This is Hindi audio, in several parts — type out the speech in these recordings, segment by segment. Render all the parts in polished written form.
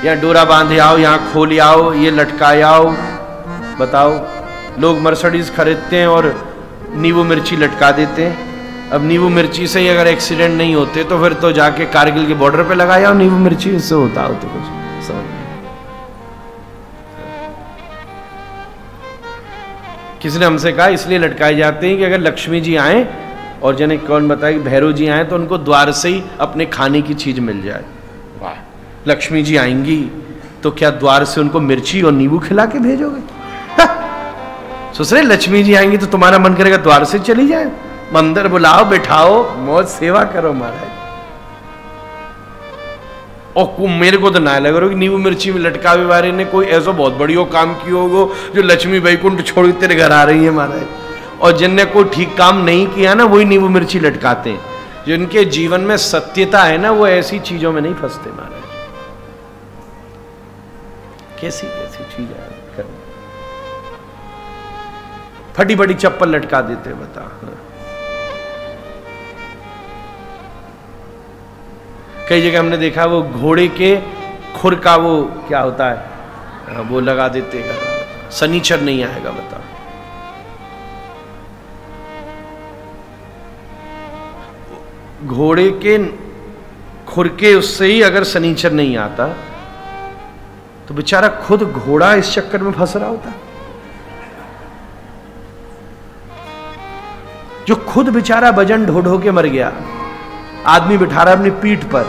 या डोरा बांधे आओ, यहाँ खोले आओ, ये लटकाए आओ। बताओ, लोग मर्सिडीज खरीदते हैं और नींबू मिर्ची लटका देते हैं। अब नींबू मिर्ची से ही अगर एक्सीडेंट नहीं होते तो फिर तो जाके कारगिल के बॉर्डर पे लगाए आओ नींबू मिर्ची, इससे होता हो तो कुछ समझ। किसी ने हमसे कहा इसलिए लटकाए जाते हैं कि अगर लक्ष्मी जी आए, और जने कौन बताए कि भैरव जी आए, तो उनको द्वार से ही अपने खाने की चीज मिल जाए। वाह, लक्ष्मी जी आएंगी तो क्या द्वार से उनको मिर्ची और नींबू खिला के भेजोगे? सोच लक्ष्मी जी आएंगी तो तुम्हारा मन करेगा द्वार से चली जाए, मंदिर बुलाओ, बिठाओ, मौज सेवा करो महाराज। और मेरे को तो ना लग रहा कि नींबू मिर्ची में लटकावे वाले ने कोई ऐसा बहुत बढ़िया काम किया होगा जो लक्ष्मी वैकुंठ छोड़ के तेरे घर आ रही है महाराज। और जिनने कोई ठीक काम नहीं किया ना, वही नींबू मिर्ची लटकाते हैं। जिनके जीवन में सत्यता है ना, वो ऐसी चीजों में नहीं फंसते महाराज। कैसी कैसी चीज है, फटी बड़ी चप्पल लटका देते, बता। कई जगह हमने देखा वो घोड़े के खुर का वो क्या होता है, वो लगा देते हैं, शनिचर नहीं आएगा। बता, घोड़े के खुर के उससे ही अगर शनिचर नहीं आता तो बेचारा खुद घोड़ा इस चक्कर में फंस रहा होता, जो खुद बेचारा वजन ढो ढो के मर गया। आदमी बिठा रहा अपनी पीठ पर,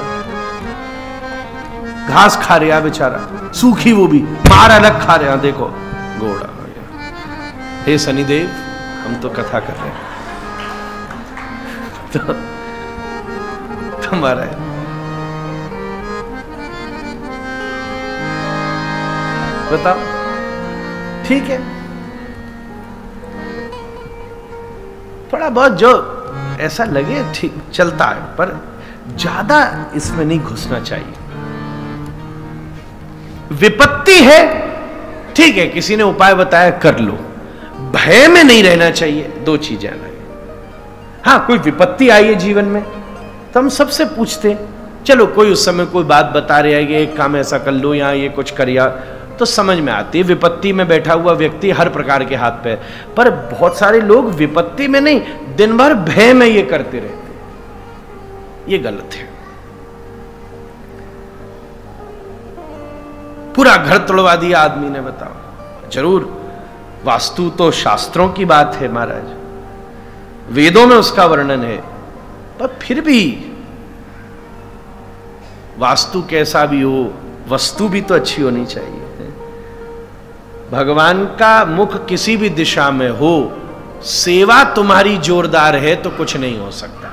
घास खा रहा बेचारा, सूखी, वो भी मार अलग खा रहा। देखो घोड़ा आ गया। हे शनिदेव, हम तो कथा कर रहे हैं तो तुम्हारा बताओ, ठीक है। थोड़ा बहुत जो ऐसा लगे ठीक चलता है, पर ज्यादा इसमें नहीं घुसना चाहिए। विपत्ति है, ठीक है, किसी ने उपाय बताया कर लो, भय में नहीं रहना चाहिए। दो चीजें अलग है। हाँ, कोई विपत्ति आई है जीवन में तो हम सबसे पूछते, चलो कोई उस समय कोई बात बता रहा है कि एक काम ऐसा कर लो या ये कुछ करिया, तो समझ में आती है। विपत्ति में बैठा हुआ व्यक्ति हर प्रकार के हाथ पे, पर बहुत सारे लोग विपत्ति में नहीं, दिन भर भय में ये करते रहते, ये गलत है। पूरा घर तोड़वा दिया आदमी ने, बताओ। जरूर वास्तु तो शास्त्रों की बात है महाराज, वेदों में उसका वर्णन है, पर फिर भी वास्तु कैसा भी हो, वस्तु भी तो अच्छी होनी चाहिए। भगवान का मुख किसी भी दिशा में हो, सेवा तुम्हारी जोरदार है तो कुछ नहीं हो सकता।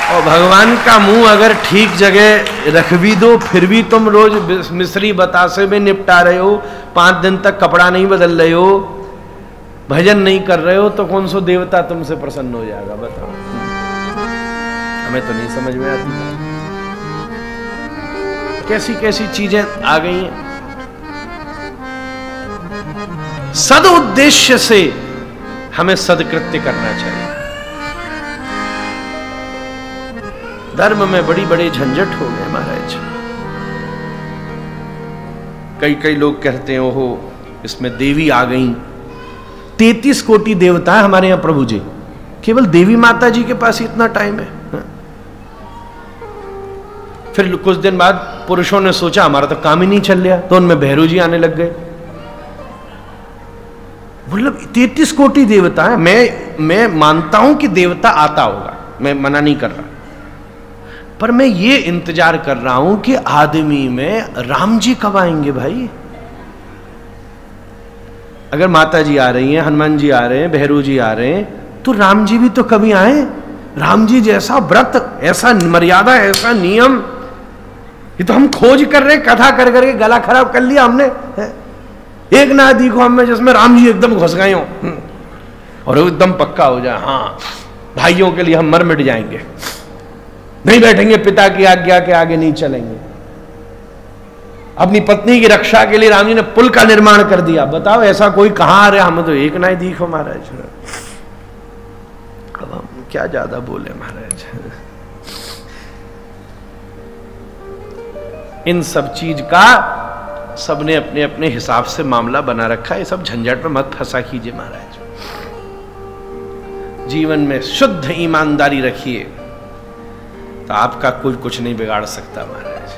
और भगवान का मुंह अगर ठीक जगह रख भी दो, फिर भी तुम रोज मिश्री बतासे में निपटा रहे हो, 5 दिन तक कपड़ा नहीं बदल रहे हो, भजन नहीं कर रहे हो, तो कौन सो देवता तुमसे प्रसन्न हो जाएगा? बताओ, हमें तो नहीं समझ में आती कैसी कैसी चीजें आ गई हैं। सद उद्देश्य से हमें सदकृत्य करना चाहिए। धर्म में बड़ी बड़ी झंझट हो गए महाराज। कई कई लोग कहते हैं ओहो इसमें देवी आ गई। 33 कोटि देवता है हमारे यहां प्रभु जी, केवल देवी माता जी के पास इतना टाइम है। फिर कुछ दिन बाद पुरुषों ने सोचा हमारा तो काम ही नहीं चल रहा, तो उनमें भैरव जी आने लग गए। मतलब 33 कोटि देवता है। मैं मानता हूं कि देवता आता होगा, मैं मना नहीं कर रहा, पर मैं ये इंतजार कर रहा हूं कि आदमी में राम जी कब आएंगे भाई। अगर माता जी आ रही हैं, हनुमान जी आ रहे हैं, भैरव जी आ रहे हैं, तो राम जी भी तो कभी आए। राम जी जैसा व्रत, ऐसा मर्यादा, ऐसा नियम, ये तो हम खोज कर रहे, कथा कर करके गला खराब कर लिया हमने। एक ना दिखो हमें जिसमें राम जी एकदम घुस गए हो और एकदम पक्का हो जाए, हाँ भाइयों के लिए हम मर मिट जाएंगे, नहीं बैठेंगे, पिता की आज्ञा के आगे नहीं चलेंगे। अपनी पत्नी की रक्षा के लिए राम जी ने पुल का निर्माण कर दिया। बताओ ऐसा कोई कहां आ रहा, हमें तो एक ना ही दिखो महाराज। अब हम क्या ज्यादा बोले महाराज। इन सब चीज का सबने अपने अपने हिसाब से मामला बना रखा है। ये सब झंझट में मत फंसा कीजिए महाराज। जीवन में शुद्ध ईमानदारी रखिए तो आपका कोई कुछ नहीं बिगाड़ सकता महाराज।